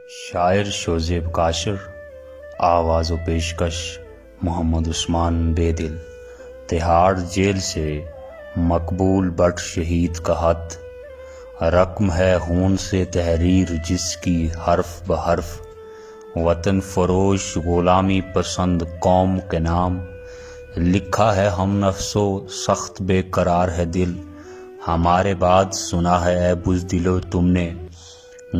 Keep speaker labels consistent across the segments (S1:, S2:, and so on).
S1: شاعر شوزیب کاشر، آواز و پیشکش محمد عثمان بے دل۔ تہاڑ جیل سے مقبول بٹ شہید کا خط، رقم ہے خون سے تحریر جس کی حرف بحرف، وطن فروش غلامی پسند قوم کے نام، لکھا ہے ہم نفسو سخت بے قرار ہے دل، ہمارے بعد سنا ہے اے بزدلو تم نے،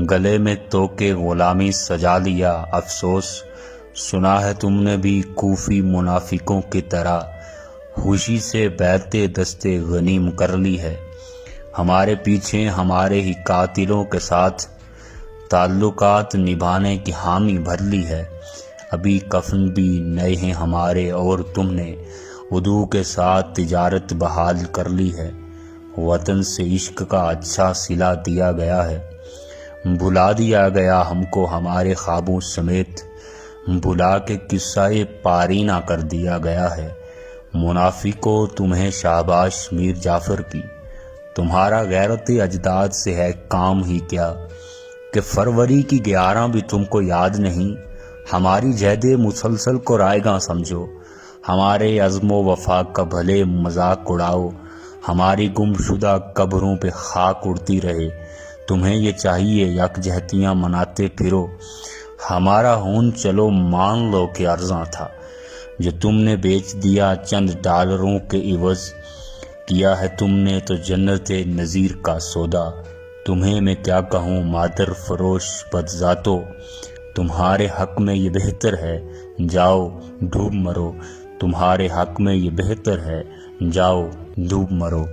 S1: گلے میں توکے غلامی سجا لیا افسوس، سنا ہے تم نے بھی کوفی منافقوں کی طرح، خوشی سے بیعت دست غنیم کر لی ہے، ہمارے پیچھے ہمارے ہی قاتلوں کے ساتھ تعلقات نبھانے کی حامی بھر لی ہے، ابھی کفن بھی نئے ہیں ہمارے اور تم نے وضو کے ساتھ تجارت بحال کر لی ہے، وطن سے عشق کا اچھا صلہ دیا گیا ہے، بھلا دیا گیا ہم کو ہمارے خوابوں سمیت، بھلا کے قصہ پارینہ کر دیا گیا ہے، منافقو تمہیں شاباش میر جعفر کی، تمہارا غیرت اجداد سے ہے کام ہی کیا، کہ فروری کی 11 بھی تم کو یاد نہیں، ہماری جہد مسلسل کو رائے گاں سمجھو، ہمارے عزم و وفا کا بھلے مذاق اڑاؤ، ہماری گم شدہ قبروں پہ خاک اڑتی رہے، تمہیں یہ چاہیے یکجہتیاں مناتے پھرو، ہمارا خون چلو مان لو کہ ارزاں تھا، جو تم نے بیچ دیا چند ڈالروں کے عوض، کیا ہے تم نے تو جنت نظیر کا سودا، تمہیں میں کیا کہوں مادر فروش بدذاتو، تمہارے حق میں یہ بہتر ہے جاؤ ڈوب مرو، تمہارے حق میں یہ بہتر ہے جاؤ ڈوب مرو۔